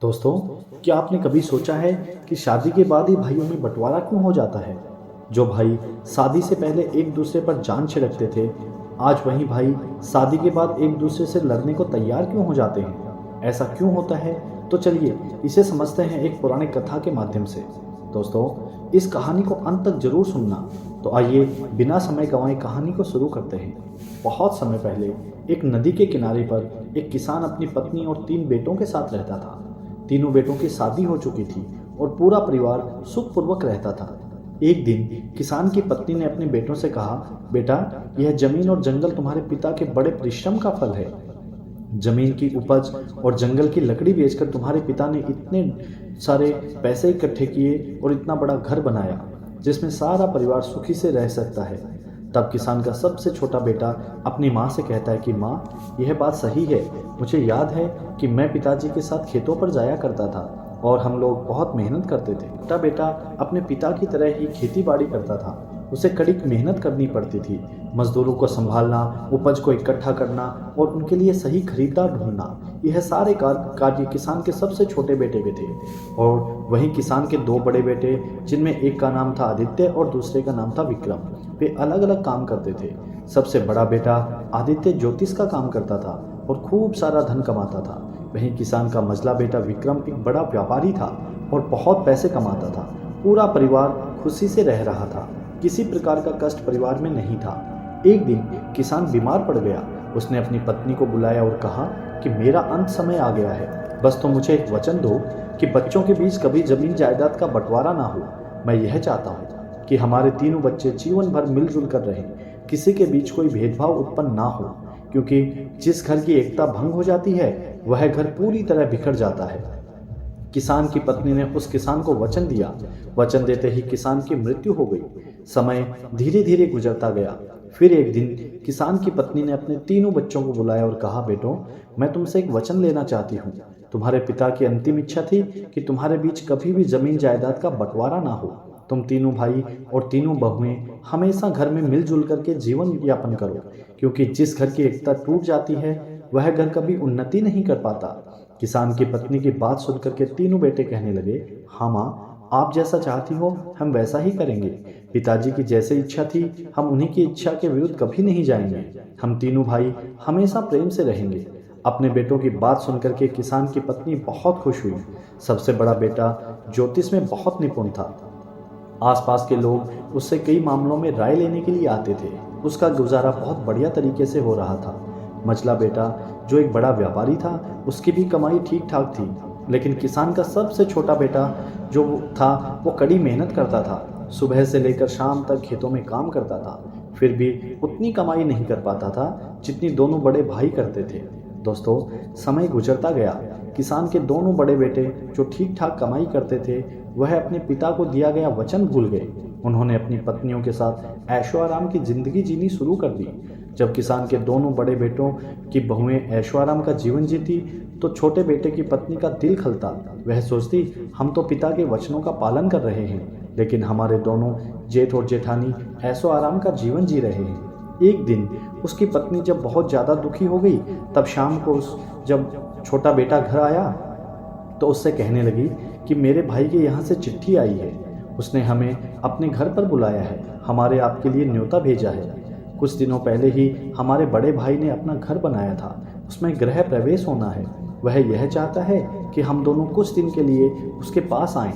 दोस्तों, क्या आपने कभी सोचा है कि शादी के बाद ही भाइयों में बंटवारा क्यों हो जाता है? जो भाई शादी से पहले एक दूसरे पर जान छिड़कते थे, आज वही भाई शादी के बाद एक दूसरे से लड़ने को तैयार क्यों हो जाते हैं? ऐसा क्यों होता है? तो चलिए इसे समझते हैं एक पुरानी कथा के माध्यम से। दोस्तों, इस कहानी को अंत तक जरूर सुनना। तो आइए बिना समय गंवाए कहानी को शुरू करते हैं। बहुत समय पहले एक नदी के किनारे पर एक किसान अपनी पत्नी और 3 बेटों के साथ रहता था। तीनों बेटों की शादी हो चुकी थी और पूरा परिवार सुखपूर्वक रहता था। एक दिन किसान की पत्नी ने अपने बेटों से कहा, बेटा, यह जमीन और जंगल तुम्हारे पिता के बड़े परिश्रम का फल है। जमीन की उपज और जंगल की लकड़ी बेचकर तुम्हारे पिता ने इतने सारे पैसे इकट्ठे किए और इतना बड़ा घर बनाया जिसमें सारा परिवार सुखी से रह सकता है। तब किसान का सबसे छोटा बेटा अपनी माँ से कहता है कि माँ, यह बात सही है। मुझे याद है कि मैं पिताजी के साथ खेतों पर जाया करता था और हम लोग बहुत मेहनत करते थे। छोटा बेटा अपने पिता की तरह ही खेती बाड़ी करता था। उसे कड़ी मेहनत करनी पड़ती थी। मजदूरों को संभालना, उपज को इकट्ठा करना और उनके लिए सही खरीदार ढूंढना, यह सारे कार्य किसान के सबसे छोटे बेटे के थे। और वहीं किसान के 2 बड़े बेटे, जिनमें एक का नाम था आदित्य और दूसरे का नाम था विक्रम, वे अलग अलग काम करते थे। सबसे बड़ा बेटा आदित्य ज्योतिष का काम करता था और खूब सारा धन कमाता था। वहीं किसान का मझला बेटा विक्रम एक बड़ा व्यापारी था और बहुत पैसे कमाता था। पूरा परिवार खुशी से रह रहा था। किसी प्रकार का कष्ट परिवार में नहीं था। एक दिन किसान बीमार पड़ गया। उसने अपनी पत्नी को बुलाया और कहा कि मेरा अंत समय आ गया है। बस तुम मुझे एक वचन दो कि बच्चों के बीच कभी जमीन जायदाद का बंटवारा ना हो। मैं यह चाहता हूँ कि हमारे तीनों बच्चे जीवन भर मिलजुल कर रहें, किसी के बीच कोई भेदभाव उत्पन्न ना हो, क्योंकि जिस घर की एकता भंग हो जाती है वह घर पूरी तरह बिखर जाता है। किसान की पत्नी ने उस किसान को वचन दिया। वचन देते ही किसान की मृत्यु हो गई। समय धीरे धीरे गुजरता गया। फिर एक दिन किसान की पत्नी ने अपने तीनों बच्चों को बुलाया और कहा, बेटो, मैं तुमसे एक वचन लेना चाहती हूँ। तुम्हारे पिता की अंतिम इच्छा थी कि तुम्हारे बीच कभी भी जमीन जायदाद का बंटवारा ना हो। तुम तीनों भाई और तीनों बहुएं हमेशा घर में मिलजुल करके जीवन यापन करो, क्योंकि जिस घर की एकता टूट जाती है वह घर कभी उन्नति नहीं कर पाता। किसान की पत्नी की बात सुनकर के तीनों बेटे कहने लगे, हाँ माँ, आप जैसा चाहती हो हम वैसा ही करेंगे। पिताजी की जैसे इच्छा थी हम उन्हीं की इच्छा के विरुद्ध कभी नहीं जाएंगे। हम तीनों भाई हमेशा प्रेम से रहेंगे। अपने बेटों की बात सुनकर के किसान की पत्नी बहुत खुश हुई। सबसे बड़ा बेटा ज्योतिष में बहुत निपुण था। आसपास के लोग उससे कई मामलों में राय लेने के लिए आते थे। उसका गुजारा बहुत बढ़िया तरीके से हो रहा था। मझला बेटा जो एक बड़ा व्यापारी था, उसकी भी कमाई ठीक ठाक थी। लेकिन किसान का सबसे छोटा बेटा जो था वो कड़ी मेहनत करता था। सुबह से लेकर शाम तक खेतों में काम करता था, फिर भी उतनी कमाई नहीं कर पाता था जितनी दोनों बड़े भाई करते थे। दोस्तों, समय गुजरता गया। किसान के दोनों बड़े बेटे जो ठीक ठाक कमाई करते थे, वह अपने पिता को दिया गया वचन भूल गए। उन्होंने अपनी पत्नियों के साथ ऐशो आराम की जिंदगी जीनी शुरू कर दी। जब किसान के दोनों बड़े बेटों की बहुएं ऐशो आराम का जीवन जीती तो छोटे बेटे की पत्नी का दिल खलता। वह सोचती, हम तो पिता के वचनों का पालन कर रहे हैं, लेकिन हमारे दोनों जेठ और जेठानी ऐशो आराम का जीवन जी रहे हैं। एक दिन उसकी पत्नी जब बहुत ज़्यादा दुखी हो गई, तब शाम को जब छोटा बेटा घर आया तो उससे कहने लगी कि मेरे भाई के यहाँ से चिट्ठी आई है। उसने हमें अपने घर पर बुलाया है, हमारे आपके लिए न्योता भेजा है। कुछ दिनों पहले ही हमारे बड़े भाई ने अपना घर बनाया था, उसमें गृह प्रवेश होना है। वह यह चाहता है कि हम दोनों कुछ दिन के लिए उसके पास आएं।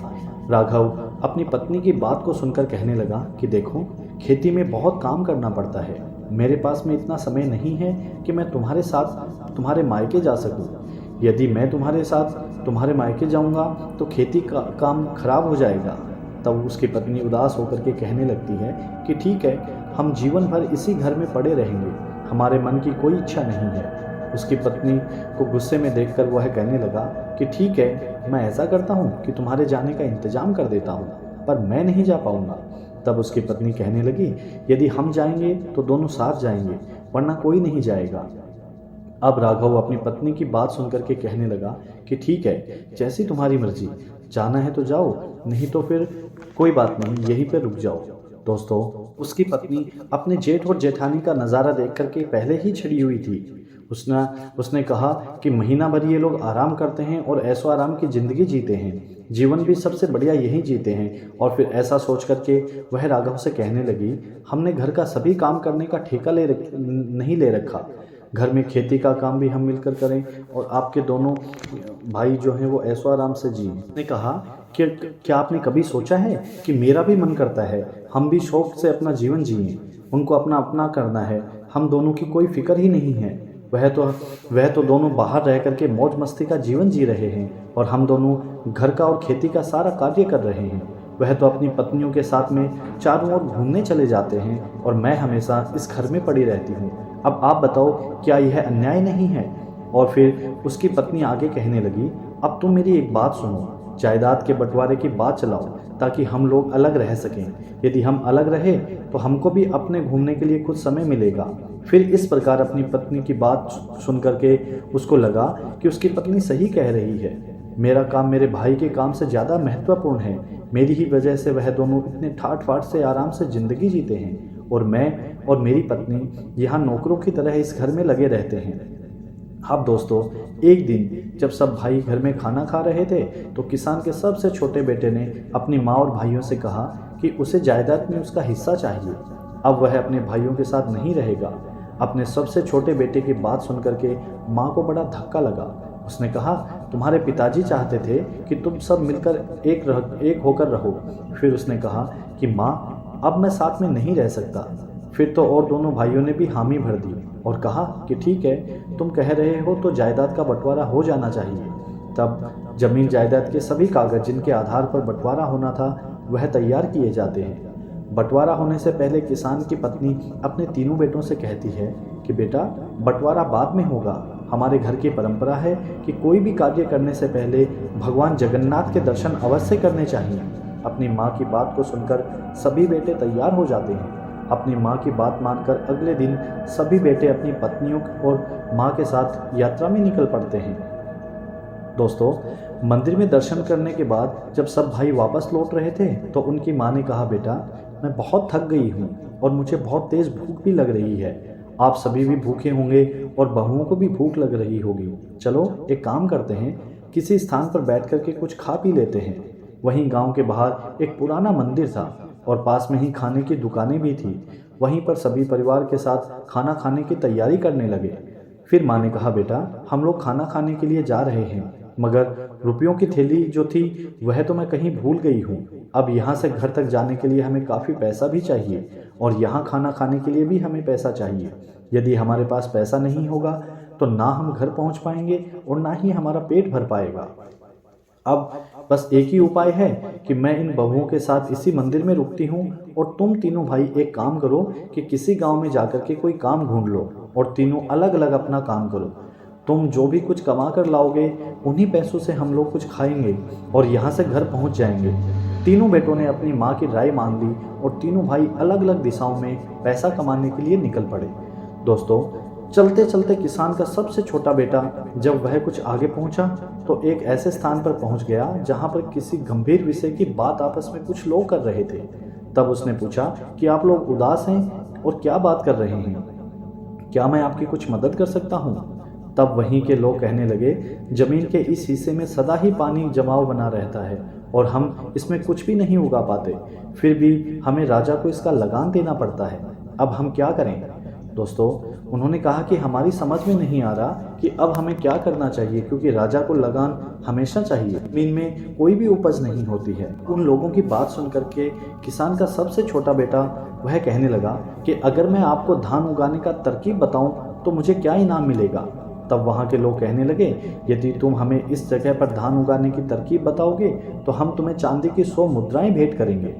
राघव अपनी पत्नी की बात को सुनकर कहने लगा कि देखो, खेती में बहुत काम करना पड़ता है। मेरे पास में इतना समय नहीं है कि मैं तुम्हारे साथ तुम्हारे मायके जा सकूं। यदि मैं तुम्हारे साथ तुम्हारे मायके जाऊंगा तो खेती का काम खराब हो जाएगा। तब उसकी पत्नी उदास होकर के कहने लगती है कि ठीक है, हम जीवन भर इसी घर में पड़े रहेंगे, हमारे मन की कोई इच्छा नहीं है। उसकी पत्नी को गुस्से में देखकर वह कहने लगा कि ठीक है, मैं ऐसा करता हूँ कि तुम्हारे जाने का इंतजाम कर देता हूँ, पर मैं नहीं जा पाऊँगा। तब उसकी पत्नी कहने लगी, यदि हम जाएंगे तो दोनों साथ जाएंगे, वरना कोई नहीं जाएगा। अब राघव अपनी पत्नी की बात सुनकर के कहने लगा कि ठीक है, जैसी तुम्हारी मर्जी, जाना है तो जाओ, नहीं तो फिर कोई बात नहीं, यहीं पर रुक जाओ। दोस्तों, उसकी पत्नी अपने जेठ और जेठानी का नज़ारा देख करके पहले ही छिड़ी हुई थी। उसने उसने कहा कि महीना भर ये लोग आराम करते हैं और ऐशो आराम की ज़िंदगी जीते हैं, जीवन भी सबसे बढ़िया यही जीते हैं। और फिर ऐसा सोच करके वह राघव से कहने लगी, हमने घर का सभी काम करने का ठेका नहीं ले रखा, घर में खेती का काम भी हम मिलकर करें और आपके दोनों भाई जो हैं वो ऐशो आराम से जिए। ने कहा कि क्या आपने कभी सोचा है कि मेरा भी मन करता है हम भी शौक से अपना जीवन जिएं, उनको अपना अपना करना है, हम दोनों की कोई फिक्र ही नहीं है। वह तो दोनों बाहर रह करके मौज मस्ती का जीवन जी रहे हैं और हम दोनों घर का और खेती का सारा कार्य कर रहे हैं। वह तो अपनी पत्नियों के साथ में चारों ओर घूमने चले जाते हैं और मैं हमेशा इस घर में पड़ी रहती हूँ। अब आप बताओ, क्या यह अन्याय नहीं है? और फिर उसकी पत्नी आगे कहने लगी, अब तुम मेरी एक बात सुनो, जायदाद के बंटवारे की बात चलाओ ताकि हम लोग अलग रह सकें। यदि हम अलग रहे तो हमको भी अपने घूमने के लिए कुछ समय मिलेगा। फिर इस प्रकार अपनी पत्नी की बात सुन करके उसको लगा कि उसकी पत्नी सही कह रही है। मेरा काम मेरे भाई के काम से ज़्यादा महत्वपूर्ण है। मेरी ही वजह से वह दोनों इतने ठाट फाट से आराम से ज़िंदगी जीते हैं और मैं और मेरी पत्नी यहाँ नौकरों की तरह इस घर में लगे रहते हैं। अब दोस्तों, एक दिन जब सब भाई घर में खाना खा रहे थे तो किसान के सबसे छोटे बेटे ने अपनी माँ और भाइयों से कहा कि उसे जायदाद में उसका हिस्सा चाहिए। अब वह अपने भाइयों के साथ नहीं रहेगा। अपने सबसे छोटे बेटे की बात सुन करके माँ को बड़ा धक्का लगा। उसने कहा, तुम्हारे पिताजी चाहते थे कि तुम सब मिलकर एक होकर रहो। फिर उसने कहा कि माँ, अब मैं साथ में नहीं रह सकता। फिर तो और दोनों भाइयों ने भी हामी भर दी और कहा कि ठीक है, तुम कह रहे हो तो जायदाद का बंटवारा हो जाना चाहिए। तब जमीन जायदाद के सभी कागज जिनके आधार पर बंटवारा होना था वह तैयार किए जाते हैं। बंटवारा होने से पहले किसान की पत्नी अपने तीनों बेटों से कहती है कि बेटा, बंटवारा बाद में होगा। हमारे घर की परंपरा है कि कोई भी कार्य करने से पहले भगवान जगन्नाथ के दर्शन अवश्य करने चाहिए। अपनी माँ की बात को सुनकर सभी बेटे तैयार हो जाते हैं। अपनी माँ की बात मानकर अगले दिन सभी बेटे अपनी पत्नियों और माँ के साथ यात्रा में निकल पड़ते हैं। दोस्तों, मंदिर में दर्शन करने के बाद जब सब भाई वापस लौट रहे थे तो उनकी माँ ने कहा, बेटा, मैं बहुत थक गई हूँ और मुझे बहुत तेज़ भूख भी लग रही है। आप सभी भी भूखे होंगे और बहुओं को भी भूख लग रही होगी। चलो एक काम करते हैं, किसी स्थान पर बैठ करके कुछ खा पी लेते हैं। वहीं गांव के बाहर एक पुराना मंदिर था और पास में ही खाने की दुकानें भी थी। वहीं पर सभी परिवार के साथ खाना खाने की तैयारी करने लगे। फिर माँ ने कहा, बेटा, हम लोग खाना खाने के लिए जा रहे हैं, मगर रुपयों की थैली जो थी वह तो मैं कहीं भूल गई हूँ। अब यहाँ से घर तक जाने के लिए हमें काफ़ी पैसा भी चाहिए और यहाँ खाना खाने के लिए भी हमें पैसा चाहिए। यदि हमारे पास पैसा नहीं होगा तो ना हम घर पहुँच पाएंगे और ना ही हमारा पेट भर पाएगा। अब बस एक ही उपाय है कि मैं इन बहुओं के साथ इसी मंदिर में रुकती हूँ और तुम तीनों भाई एक काम करो कि किसी गांव में जाकर के कोई काम ढूंढ लो और तीनों अलग अलग अपना काम करो। तुम जो भी कुछ कमा कर लाओगे उन्हीं पैसों से हम लोग कुछ खाएंगे और यहाँ से घर पहुँच जाएंगे। तीनों बेटों ने अपनी माँ की राय मान ली और तीनों भाई अलग अलग दिशाओं में पैसा कमाने के लिए निकल पड़े। दोस्तों, चलते चलते किसान का सबसे छोटा बेटा जब वह कुछ आगे पहुंचा तो एक ऐसे स्थान पर पहुंच गया जहां पर किसी गंभीर विषय की बात आपस में कुछ लोग कर रहे थे। तब उसने पूछा कि आप लोग उदास हैं और क्या बात कर रहे हैं? क्या मैं आपकी कुछ मदद कर सकता हूं? तब वहीं के लोग कहने लगे, जमीन के इस हिस्से में सदा ही पानी जमाव बना रहता है और हम इसमें कुछ भी नहीं उगा पाते, फिर भी हमें राजा को इसका लगान देना पड़ता है। अब हम क्या करें? दोस्तों, उन्होंने कहा कि हमारी समझ में नहीं आ रहा कि अब हमें क्या करना चाहिए, क्योंकि राजा को लगान हमेशा चाहिए, जमीन में कोई भी उपज नहीं होती है। उन लोगों की बात सुन करके किसान का सबसे छोटा बेटा वह कहने लगा कि अगर मैं आपको धान उगाने का तरकीब बताऊं तो मुझे क्या इनाम मिलेगा? तब वहाँ के लोग कहने लगे, यदि तुम हमें इस जगह पर धान उगाने की तरकीब बताओगे तो हम तुम्हें चांदी की 100 मुद्राएं भेंट करेंगे।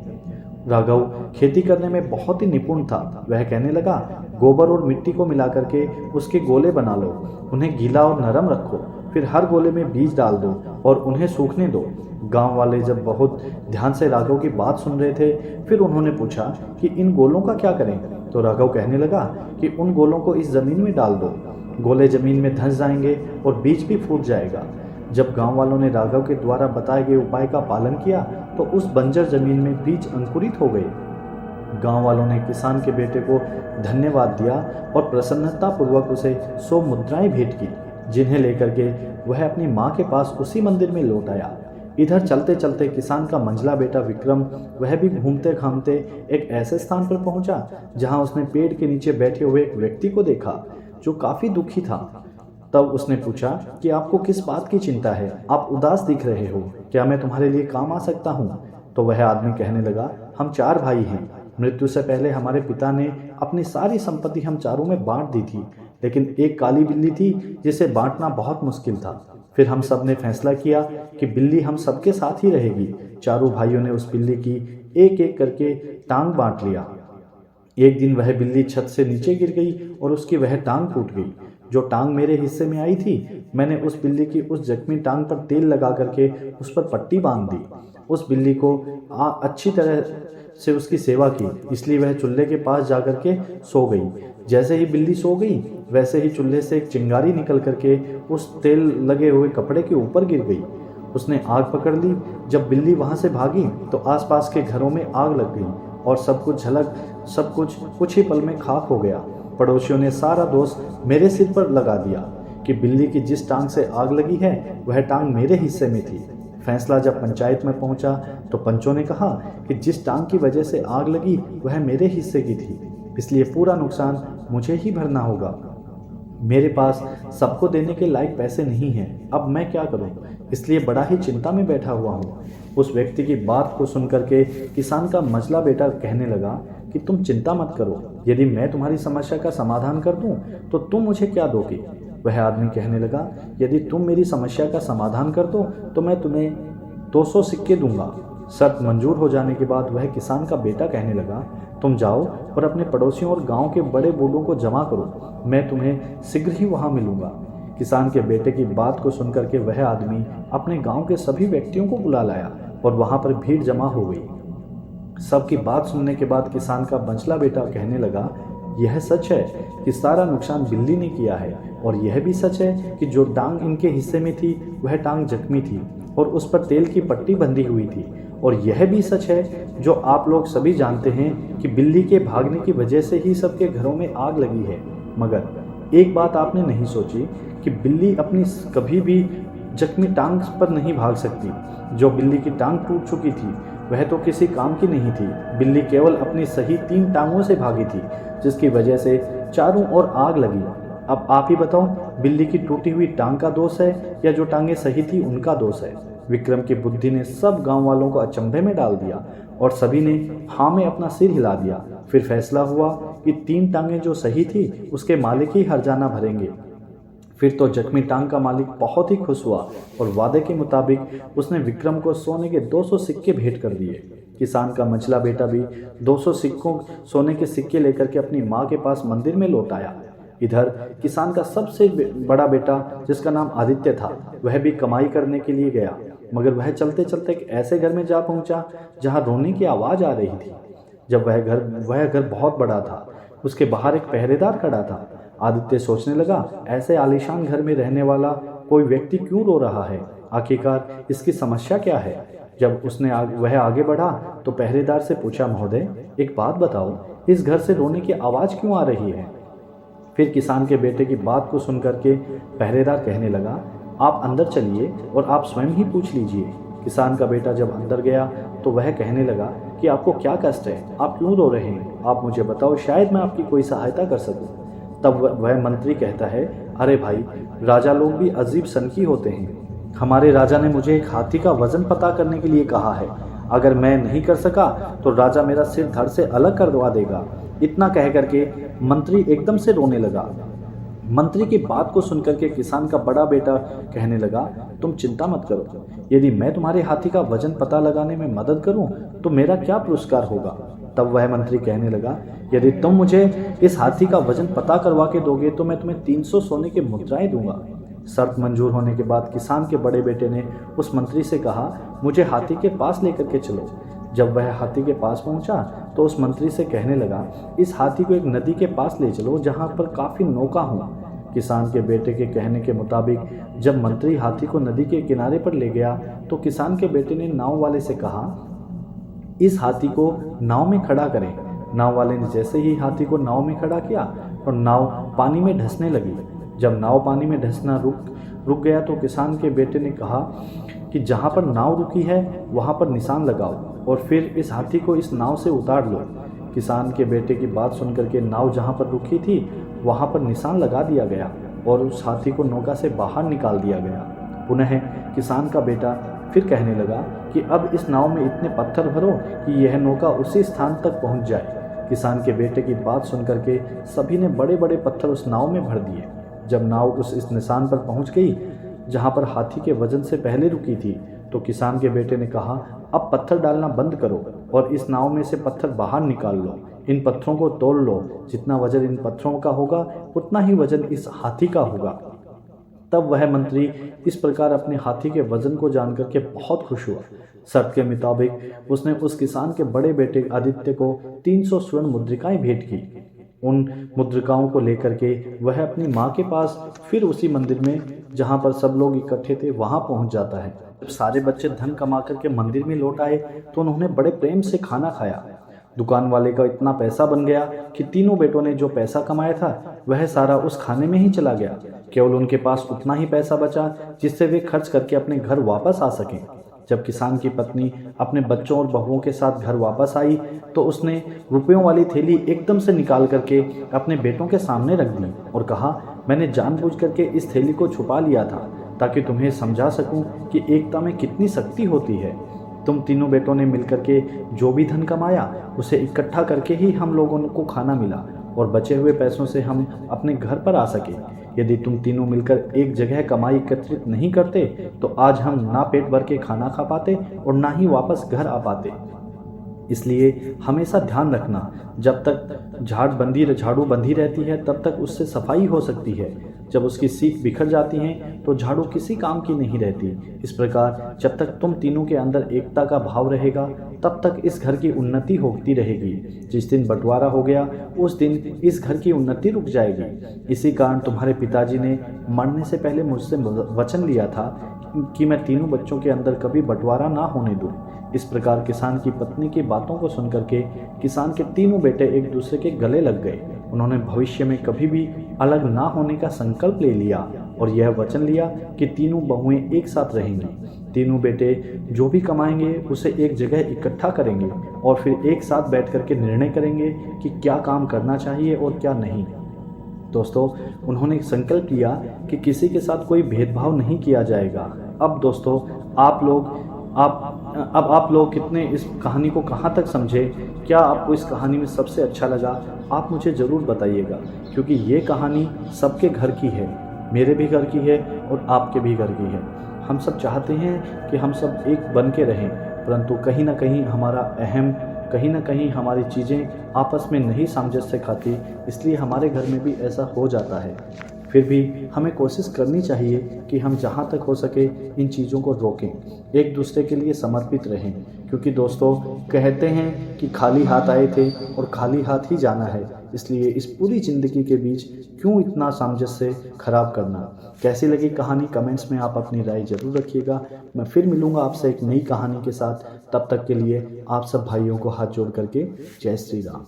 राघव खेती करने में बहुत ही निपुण था। वह कहने लगा, गोबर और मिट्टी को मिला करके उसके गोले बना लो, उन्हें गीला और नरम रखो, फिर हर गोले में बीज डाल दो और उन्हें सूखने दो। गांव वाले जब बहुत ध्यान से राघव की बात सुन रहे थे, फिर उन्होंने पूछा कि इन गोलों का क्या करें? तो राघव कहने लगा कि उन गोलों को इस जमीन में डाल दो, गोले जमीन में धंस जाएंगे और बीज भी फूट जाएगा। जब गांव वालों ने राघव के द्वारा बताए गए उपाय का पालन किया तो उस बंजर जमीन में बीज अंकुरित हो गए गांव वालों ने किसान के बेटे को धन्यवाद दिया और प्रसन्नतापूर्वक उसे 100 मुद्राएं भेंट की, जिन्हें लेकर के वह अपनी माँ के पास उसी मंदिर में लौट आया। इधर चलते चलते किसान का मंझला बेटा विक्रम वह भी घूमते घामते एक ऐसे स्थान पर पहुंचा जहां उसने पेड़ के नीचे बैठे हुए एक व्यक्ति को देखा जो काफी दुखी था। तब उसने पूछा कि आपको किस बात की चिंता है, आप उदास दिख रहे हो, क्या मैं तुम्हारे लिए काम आ सकता हूँ? तो वह आदमी कहने लगा, हम 4 भाई हैं। मृत्यु से पहले हमारे पिता ने अपनी सारी संपत्ति हम चारों में बांट दी थी, लेकिन एक काली बिल्ली थी जिसे बांटना बहुत मुश्किल था। फिर हम सब ने फैसला किया कि बिल्ली हम सबके साथ ही रहेगी। चारों भाइयों ने उस बिल्ली की एक एक करके टांग बांट लिया। एक दिन वह बिल्ली छत से नीचे गिर गई और उसकी वह टांग टूट गई। जो टांग मेरे हिस्से में आई थी, मैंने उस बिल्ली की उस जख्मी टांग पर तेल लगा करके उस पर पट्टी बांध दी। उस बिल्ली को अच्छी तरह से उसकी सेवा की, इसलिए वह चूल्हे के पास जाकर के सो गई। जैसे ही बिल्ली सो गई, वैसे ही चूल्हे से एक चिंगारी निकल करके उस तेल लगे हुए कपड़े के ऊपर गिर गई। उसने आग पकड़ ली। जब बिल्ली वहां से भागी तो आसपास के घरों में आग लग गई और सब कुछ कुछ ही पल में खाक हो गया। पड़ोसियों ने सारा दोष मेरे सिर पर लगा दिया कि बिल्ली की जिस टांग से आग लगी है वह टांग मेरे हिस्से में थी। फैसला जब पंचायत में पहुंचा तो पंचों ने कहा कि जिस टांग की वजह से आग लगी वह मेरे हिस्से की थी, इसलिए पूरा नुकसान मुझे ही भरना होगा। मेरे पास सबको देने के लायक पैसे नहीं हैं, अब मैं क्या करूं? इसलिए बड़ा ही चिंता में बैठा हुआ हूं। उस व्यक्ति की बात को सुनकर के किसान का मझला बेटा कहने लगा कि तुम चिंता मत करो, यदि मैं तुम्हारी समस्या का समाधान कर दूं तो तुम मुझे क्या दोगे? वह आदमी कहने लगा, यदि तुम मेरी समस्या का समाधान कर दो तो मैं तुम्हें 200 सिक्के दूंगा। शर्त मंजूर हो जाने के बाद वह किसान का बेटा कहने लगा, तुम जाओ और अपने पड़ोसियों और गांव के बड़े बूढ़ों को जमा करो, मैं तुम्हें शीघ्र ही वहां मिलूंगा। किसान के बेटे की बात को सुनकर के वह आदमी अपने गांव के सभी व्यक्तियों को बुला लाया और वहां पर भीड़ जमा हो गई। सबकी बात सुनने के बाद किसान का बंचला बेटा कहने लगा, यह सच है कि सारा नुकसान बिल्ली ने किया है, और यह भी सच है कि जो टांग इनके हिस्से में थी वह टांग जख्मी थी और उस पर तेल की पट्टी बंधी हुई थी, और यह भी सच है जो आप लोग सभी जानते हैं कि बिल्ली के भागने की वजह से ही सबके घरों में आग लगी है। मगर एक बात आपने नहीं सोची कि बिल्ली अपनी कभी भी जख्मी टांग पर नहीं भाग सकती। जो बिल्ली की टांग टूट चुकी थी वह तो किसी काम की नहीं थी। बिल्ली केवल अपनी सही 3 टांगों से भागी थी, जिसकी वजह से चारों ओर आग लगी। अब आप ही बताओ, बिल्ली की टूटी हुई टांग का दोष है या जो टांगें सही थी उनका दोष है? विक्रम की बुद्धि ने सब गांव वालों को अचंभे में डाल दिया और सभी ने हाँ में अपना सिर हिला दिया। फिर फैसला हुआ कि 3 टांगें जो सही थी उसके मालिक ही हर्जाना भरेंगे। फिर तो जख्मी टांग का मालिक बहुत ही खुश हुआ और वादे के मुताबिक उसने विक्रम को सोने के 200 सिक्के भेंट कर दिए। किसान का मझला बेटा भी 200 सोने के सिक्के लेकर के अपनी माँ के पास मंदिर में लौट आया। इधर किसान का सबसे बड़ा बेटा, जिसका नाम आदित्य था, वह भी कमाई करने के लिए गया, मगर वह चलते चलते एक ऐसे घर में जा पहुंचा जहां रोने की आवाज़ आ रही थी। जब वह घर बहुत बड़ा था, उसके बाहर एक पहरेदार खड़ा था। आदित्य सोचने लगा, ऐसे आलीशान घर में रहने वाला कोई व्यक्ति क्यों रो रहा है? आखिरकार इसकी समस्या क्या है? जब वह आगे बढ़ा तो पहरेदार से पूछा, महोदय एक बात बताओ, इस घर से रोने की आवाज़ क्यों आ रही है? फिर किसान के बेटे की बात को सुनकर के पहरेदार कहने लगा, आप अंदर चलिए और आप स्वयं ही पूछ लीजिए। किसान का बेटा जब अंदर गया तो वह कहने लगा कि आपको क्या कष्ट है, आप क्यों रो रहे हैं, आप मुझे बताओ, शायद मैं आपकी कोई सहायता कर सकूं। तब वह मंत्री कहता है, अरे भाई, राजा लोग भी अजीब सनकी होते हैं। हमारे राजा ने मुझे एक हाथी का वजन पता करने के लिए कहा है। अगर मैं नहीं कर सका तो राजा मेरा सिर धड़ से अलग करवा देगा। इतना कह करके मंत्री एकदम से रोने लगा। मंत्री की बात को सुनकर के किसान का बड़ा बेटा कहने लगा, तुम चिंता मत करो, यदि मैं तुम्हारे हाथी का वजन पता लगाने में मदद करूं तो मेरा क्या पुरस्कार होगा? तब वह मंत्री कहने लगा, यदि तुम मुझे इस हाथी का वजन पता करवा के दोगे तो मैं तुम्हें 300 सोने की मुद्राएं दूंगा। शर्त मंजूर होने के बाद किसान के बड़े बेटे ने उस मंत्री से कहा, मुझे हाथी के पास लेकर के चलो। जब वह हाथी के पास पहुंचा तो उस मंत्री से कहने लगा, इस हाथी को एक नदी के पास ले चलो जहां पर काफ़ी नौका हों। किसान के बेटे के कहने के मुताबिक जब मंत्री हाथी को नदी के किनारे पर ले गया तो किसान के बेटे ने नाव वाले से कहा, इस हाथी को नाव में खड़ा करें नाव वाले ने जैसे ही हाथी को नाव में खड़ा किया और नाव पानी में धंसने लगी। जब नाव पानी में धंसना रुक गया तो किसान के बेटे ने कहा कि जहाँ पर नाव रुकी है वहाँ पर निशान लगाओ और फिर इस हाथी को इस नाव से उतार लो। किसान के बेटे की बात सुनकर के नाव जहाँ पर रुकी थी वहाँ पर निशान लगा दिया गया और उस हाथी को नौका से बाहर निकाल दिया गया। पुनः किसान का बेटा फिर कहने लगा कि अब इस नाव में इतने पत्थर भरो कि यह नौका उसी स्थान तक पहुँच जाए। किसान के बेटे की बात सुनकर के सभी ने बड़े बड़े पत्थर उस नाव में भर दिए। जब नाव इस निशान पर पहुँच गई जहाँ पर हाथी के वजन से पहले रुकी थी तो किसान के बेटे ने कहा, अब पत्थर डालना बंद करो और इस नाव में से पत्थर बाहर निकाल लो। इन पत्थरों को तोल लो, जितना वजन इन पत्थरों का होगा उतना ही वजन इस हाथी का होगा। तब वह मंत्री इस प्रकार अपने हाथी के वजन को जानकर के बहुत खुश हुआ। शर्त के मुताबिक उसने उस किसान के बड़े बेटे आदित्य को 300 स्वर्ण मुद्रिकाएं भेंट की। उन मुद्रिकाओं को लेकर के वह अपनी माँ के पास फिर उसी मंदिर में जहाँ पर सब लोग इकट्ठे थे वहाँ पहुँच जाता है। जब सारे बच्चे धन कमा करके मंदिर में लौट आए तो उन्होंने बड़े प्रेम से खाना खाया। दुकान वाले का इतना पैसा बन गया कि तीनों बेटों ने जो पैसा कमाया था वह सारा उस खाने में ही चला गया। केवल उनके पास उतना ही पैसा बचा जिससे वे खर्च करके अपने घर वापस आ सकें। जब किसान की पत्नी अपने बच्चों और बहुओं के साथ घर वापस आई तो उसने रुपयों वाली थैली एकदम से निकाल करके अपने बेटों के सामने रख दी और कहा, मैंने जानबूझ करके इस थैली को छुपा लिया था ताकि तुम्हें समझा सकूं कि एकता में कितनी शक्ति होती है। तुम तीनों बेटों ने मिलकर के जो भी धन कमाया उसे इकट्ठा करके ही हम लोगों को खाना मिला और बचे हुए पैसों से हम अपने घर पर आ सके। यदि तुम तीनों मिलकर एक जगह कमाई एकत्रित नहीं करते तो आज हम ना पेट भर के खाना खा पाते और ना ही वापस घर आ पाते। इसलिए हमेशा ध्यान रखना, जब तक झाड़ू बंधी रहती है तब तक उससे सफाई हो सकती है। जब उसकी सीख बिखर जाती है तो झाड़ू किसी काम की नहीं रहती। इस प्रकार जब तक तुम तीनों के अंदर एकता का भाव रहेगा तब तक इस घर की उन्नति होती रहेगी। जिस दिन बंटवारा हो गया उस दिन इस घर की उन्नति रुक जाएगी। इसी कारण तुम्हारे पिताजी ने मरने से पहले मुझसे वचन लिया था कि मैं तीनों बच्चों के अंदर कभी बंटवारा ना होने दूं। इस प्रकार किसान की पत्नी की बातों को सुनकर के किसान के तीनों बेटे एक दूसरे के गले लग गए। उन्होंने भविष्य में कभी भी अलग ना होने का संकल्प ले लिया और यह वचन लिया कि तीनों बहुएं एक साथ रहेंगी। तीनों बेटे जो भी कमाएंगे उसे एक जगह इकट्ठा करेंगे और फिर एक साथ बैठ कर के निर्णय करेंगे कि क्या काम करना चाहिए और क्या नहीं। दोस्तों, उन्होंने संकल्प लिया कि किसी के साथ कोई भेदभाव नहीं किया जाएगा। अब दोस्तों, आप लोग कितने इस कहानी को कहाँ तक समझे? क्या आपको इस कहानी में सबसे अच्छा लगा? आप मुझे ज़रूर बताइएगा, क्योंकि ये कहानी सबके घर की है, मेरे भी घर की है और आपके भी घर की है। हम सब चाहते हैं कि हम सब एक बन के रहें, परंतु कहीं ना कहीं हमारा अहम, कहीं ना कहीं हमारी चीज़ें आपस में नहीं सामंजस्य खाती, इसलिए हमारे घर में भी ऐसा हो जाता है। फिर भी हमें कोशिश करनी चाहिए कि हम जहाँ तक हो सके इन चीज़ों को रोकें, एक दूसरे के लिए समर्पित रहें, क्योंकि दोस्तों कहते हैं कि खाली हाथ आए थे और खाली हाथ ही जाना है। इसलिए इस पूरी ज़िंदगी के बीच क्यों इतना सामंजस्य खराब करना। कैसी लगी कहानी कमेंट्स में आप अपनी राय ज़रूर रखिएगा। मैं फिर मिलूँगा आपसे एक नई कहानी के साथ। तब तक के लिए आप सब भाइयों को हाथ जोड़ करके जय श्री राम।